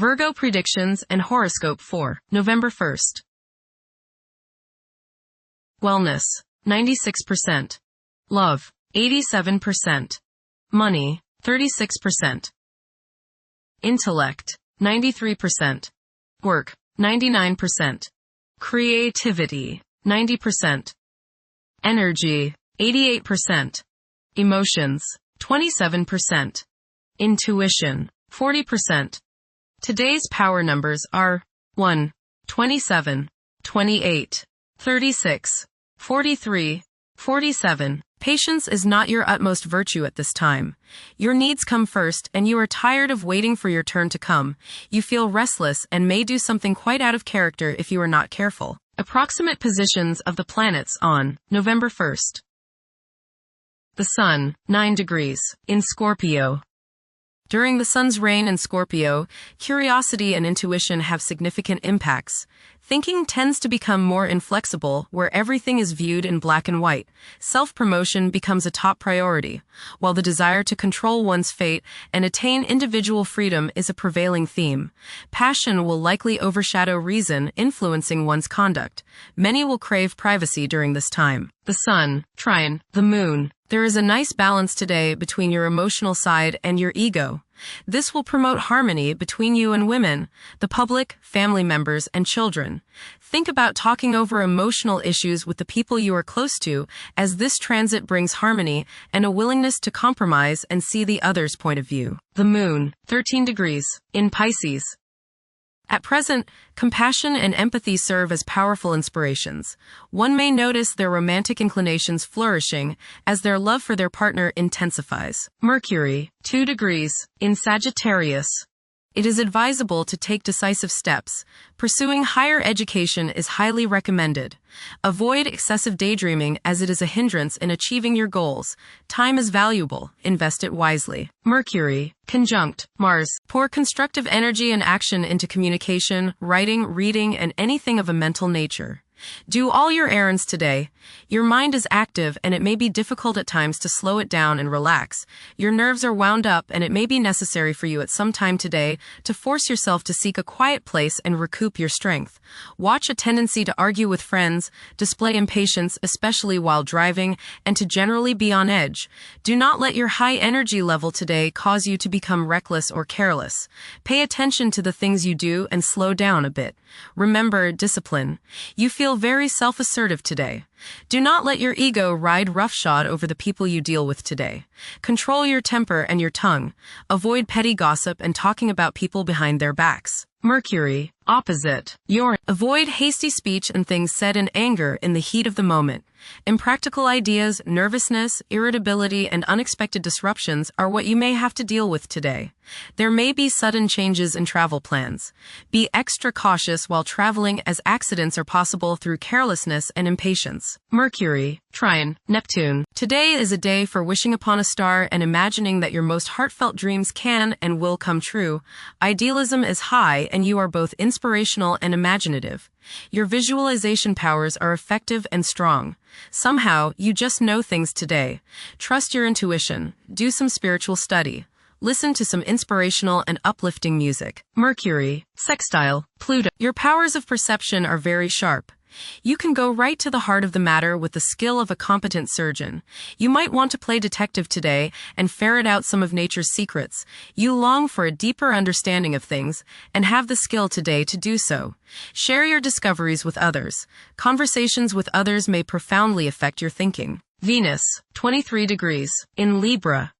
Virgo predictions and horoscope for November 1st. Wellness, 96%. Love, 87%. Money, 36%. Intellect, 93%. Work, 99%. Creativity, 90%. Energy, 88%. Emotions, 27%. Intuition, 40%. Today's power numbers are 1, 27, 28, 36, 43, 47. Patience is not your utmost virtue at this time. Your needs come first, and you are tired of waiting for your turn to come. You feel restless and may do something quite out of character if you are not careful. Approximate positions of the planets on November 1st. The Sun, 9 degrees, in Scorpio. During the Sun's reign in Scorpio, curiosity and intuition have significant impacts. Thinking tends to become more inflexible, where everything is viewed in black and white. Self-promotion becomes a top priority, while the desire to control one's fate and attain individual freedom is a prevailing theme. Passion will likely overshadow reason, influencing one's conduct. Many will crave privacy during this time. The Sun, trine, the Moon. There is a nice balance today between your emotional side and your ego. This will promote harmony between you and women, the public, family members, and children. Think about talking over emotional issues with the people you are close to, as this transit brings harmony and a willingness to compromise and see the other's point of view. The Moon, 13 degrees, in Pisces. At present, compassion and empathy serve as powerful inspirations. One may notice their romantic inclinations flourishing as their love for their partner intensifies. Mercury, 2 degrees, in Sagittarius. It is advisable to take decisive steps. Pursuing higher education is highly recommended. Avoid excessive daydreaming as it is a hindrance in achieving your goals. Time is valuable. Invest it wisely. Mercury, conjunct Mars. Pour constructive energy and action into communication, writing, reading, and anything of a mental nature. Do all your errands today. Your mind is active and it may be difficult at times to slow it down and relax. Your nerves are wound up and it may be necessary for you at some time today to force yourself to seek a quiet place and recoup your strength. Watch a tendency to argue with friends, display impatience, especially while driving, and to generally be on edge. Do not let your high energy level today cause you to become reckless or careless. Pay attention to the things you do and slow down a bit. Remember discipline. You feel very self-assertive today. Do not let your ego ride roughshod over the people you deal with today. Control your temper and your tongue. Avoid petty gossip and talking about people behind their backs. Mercury, opposite Uranus. Avoid hasty speech and things said in anger in the heat of the moment. Impractical ideas, nervousness, irritability, and unexpected disruptions are what you may have to deal with today. There may be sudden changes in travel plans. Be extra cautious while traveling as accidents are possible through carelessness and impatience. Mercury, trine, Neptune. Today is a day for wishing upon a star and imagining that your most heartfelt dreams can and will come true. Idealism is high and you are both inspirational and imaginative. Your visualization powers are effective and strong. Somehow, you just know things today. Trust your intuition. Do some spiritual study. Listen to some inspirational and uplifting music. Mercury, sextile, Pluto. Your powers of perception are very sharp. You can go right to the heart of the matter with the skill of a competent surgeon. You might want to play detective today and ferret out some of nature's secrets. You long for a deeper understanding of things and have the skill today to do so. Share your discoveries with others. Conversations with others may profoundly affect your thinking. Venus, 23 degrees, in Libra.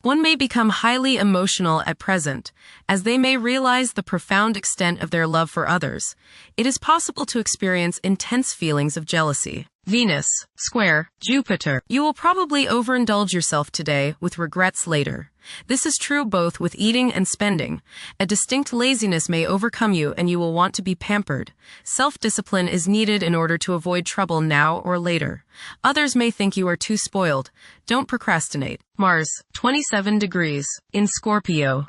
One may become highly emotional at present, as they may realize the profound extent of their love for others. It is possible to experience intense feelings of jealousy. Venus, square, Jupiter. You will probably overindulge yourself today with regrets later. This is true both with eating and spending. A distinct laziness may overcome you and you will want to be pampered. Self-discipline is needed in order to avoid trouble now or later. Others may think you are too spoiled. Don't procrastinate. Mars, 27 degrees, in Scorpio.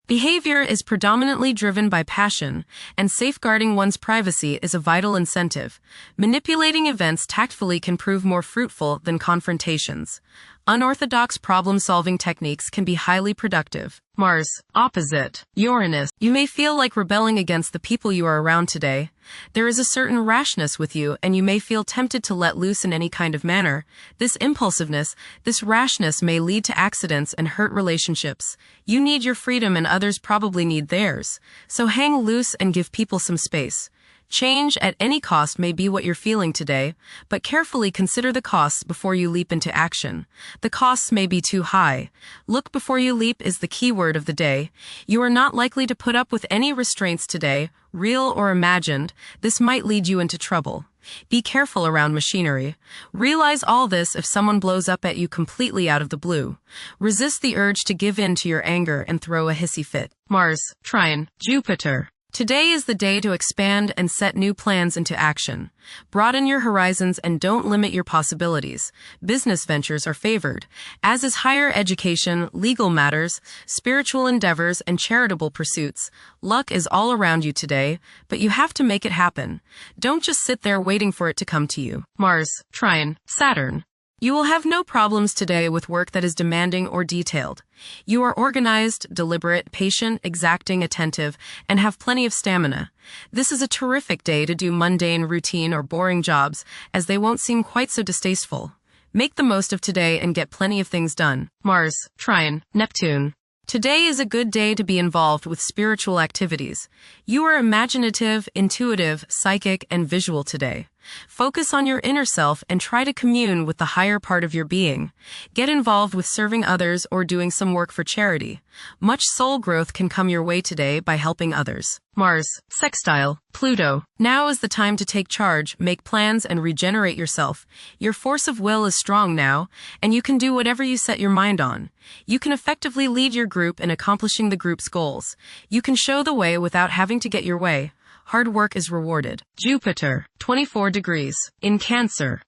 Behavior is predominantly driven by passion, and safeguarding one's privacy is a vital incentive. Manipulating events tactfully can prove more fruitful than confrontations. Unorthodox problem-solving techniques can be highly productive. Mars, opposite, Uranus. You may feel like rebelling against the people you are around today. There is a certain rashness with you, and you may feel tempted to let loose in any kind of manner. This impulsiveness, this rashness may lead to accidents and hurt relationships. You need your freedom and others probably need theirs. So hang loose and give people some space. Change at any cost may be what you're feeling today, but carefully consider the costs before you leap into action. The costs may be too high. Look before you leap is the key word of the day. You are not likely to put up with any restraints today, real or imagined. This might lead you into trouble. Be careful around machinery. Realize all this if someone blows up at you completely out of the blue. Resist the urge to give in to your anger and throw a hissy fit. Mars, trine, Jupiter. Today is the day to expand and set new plans into action. Broaden your horizons and don't limit your possibilities. Business ventures are favored, as is higher education, legal matters, spiritual endeavors, and charitable pursuits. Luck is all around you today, but you have to make it happen. Don't just sit there waiting for it to come to you. Mars, trine, Saturn. You will have no problems today with work that is demanding or detailed. You are organized, deliberate, patient, exacting, attentive, and have plenty of stamina. This is a terrific day to do mundane, routine, or boring jobs, as they won't seem quite so distasteful. Make the most of today and get plenty of things done. Mars, trine, Neptune. Today is a good day to be involved with spiritual activities. You are imaginative, intuitive, psychic, and visual today. Focus on your inner self and try to commune with the higher part of your being. Get involved with serving others or doing some work for charity. Much soul growth can come your way today by helping others. Mars, sextile, Pluto. Now is the time to take charge, make plans, and regenerate yourself. Your force of will is strong now, and you can do whatever you set your mind on. You can effectively lead your group in accomplishing the group's goals. You can show the way without having to get your way. Hard work is rewarded. Jupiter, 24 degrees, in Cancer.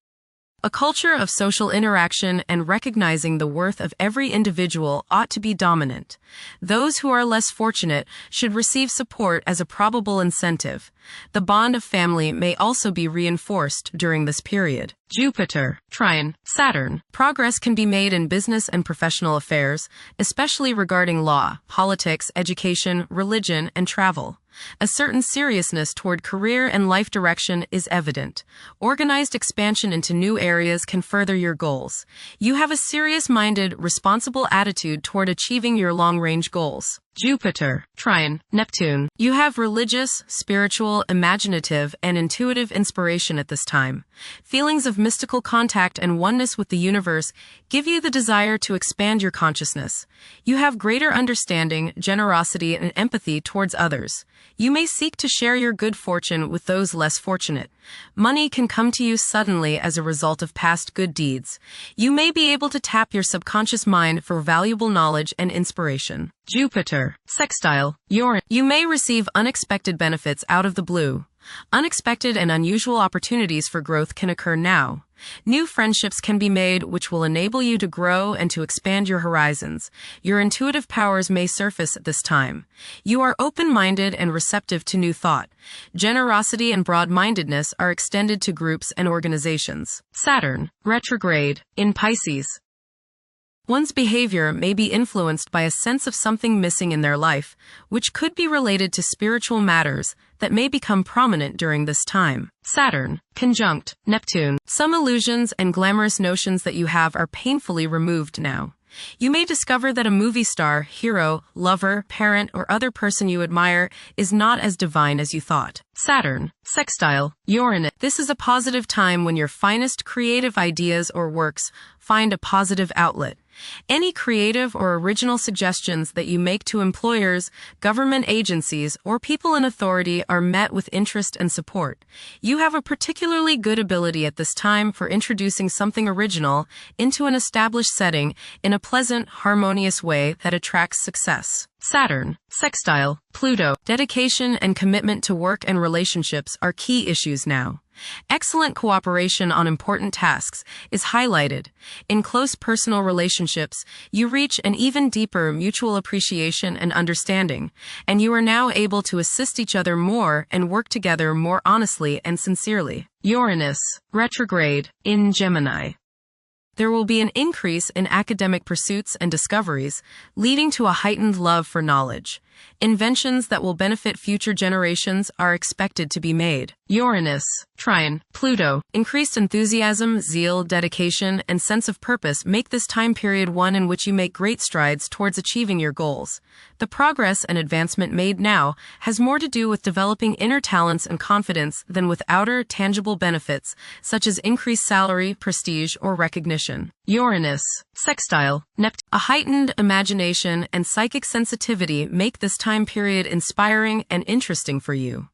A culture of social interaction and recognizing the worth of every individual ought to be dominant. Those who are less fortunate should receive support as a probable incentive. The bond of family may also be reinforced during this period. Jupiter, trine, Saturn. Progress can be made in business and professional affairs, especially regarding law, politics, education, religion, and travel. A certain seriousness toward career and life direction is evident. Organized expansion into new areas can further your goals. You have a serious-minded, responsible attitude toward achieving your long-range goals. Jupiter, trine, Neptune. You have religious, spiritual, imaginative, and intuitive inspiration at this time. Feelings of mystical contact and oneness with the universe give you the desire to expand your consciousness. You have greater understanding, generosity, and empathy towards others. You may seek to share your good fortune with those less fortunate. Money can come to you suddenly as a result of past good deeds. You may be able to tap your subconscious mind for valuable knowledge and inspiration. Jupiter, sextile, Uranus. You may receive unexpected benefits out of the blue. Unexpected and unusual opportunities for growth can occur now. New friendships can be made which will enable you to grow and to expand your horizons. Your intuitive powers may surface at this time. You are open-minded and receptive to new thought. Generosity and broad-mindedness are extended to groups and organizations. Saturn, retrograde, in Pisces. One's behavior may be influenced by a sense of something missing in their life, which could be related to spiritual matters that may become prominent during this time. Saturn, conjunct Neptune. Some illusions and glamorous notions that you have are painfully removed now. You may discover that a movie star, hero, lover, parent, or other person you admire is not as divine as you thought. Saturn, sextile, Uranus. This is a positive time when your finest creative ideas or works find a positive outlet. Any creative or original suggestions that you make to employers, government agencies, or people in authority are met with interest and support. You have a particularly good ability at this time for introducing something original into an established setting in a pleasant, harmonious way that attracts success. Saturn, sextile, Pluto. Dedication and commitment to work and relationships are key issues now. Excellent cooperation on important tasks is highlighted. In close personal relationships, you reach an even deeper mutual appreciation and understanding, and you are now able to assist each other more and work together more honestly and sincerely. Uranus, retrograde, in Gemini. There will be an increase in academic pursuits and discoveries, leading to a heightened love for knowledge. Inventions that will benefit future generations are expected to be made. Uranus, trine, Pluto. Increased enthusiasm, zeal, dedication, and sense of purpose make this time period one in which you make great strides towards achieving your goals. The progress and advancement made now has more to do with developing inner talents and confidence than with outer, tangible benefits, such as increased salary, prestige, or recognition. Uranus, sextile, Neptune. A heightened imagination and psychic sensitivity make this time period inspiring and interesting for you.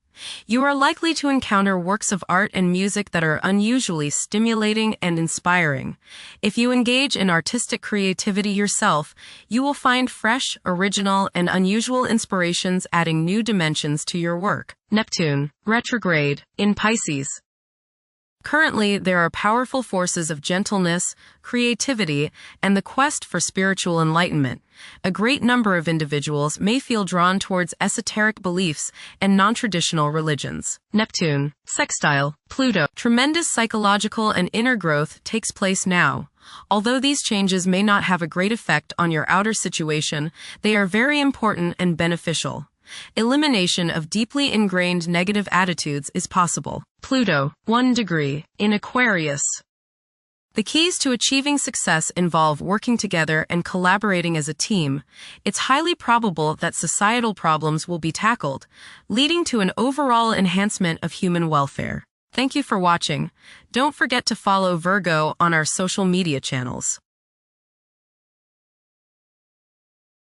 You are likely to encounter works of art and music that are unusually stimulating and inspiring. If you engage in artistic creativity yourself, you will find fresh, original, and unusual inspirations adding new dimensions to your work. Neptune, retrograde, in Pisces. Currently, there are powerful forces of gentleness, creativity, and the quest for spiritual enlightenment. A great number of individuals may feel drawn towards esoteric beliefs and non-traditional religions. Neptune, sextile, Pluto. Tremendous psychological and inner growth takes place now. Although these changes may not have a great effect on your outer situation, they are very important and beneficial. Elimination of deeply ingrained negative attitudes is possible. Pluto, 1 degree, in Aquarius. The keys to achieving success involve working together and collaborating as a team. It's highly probable that societal problems will be tackled, leading to an overall enhancement of human welfare. Thank you for watching. Don't forget to follow Virgo on our social media channels.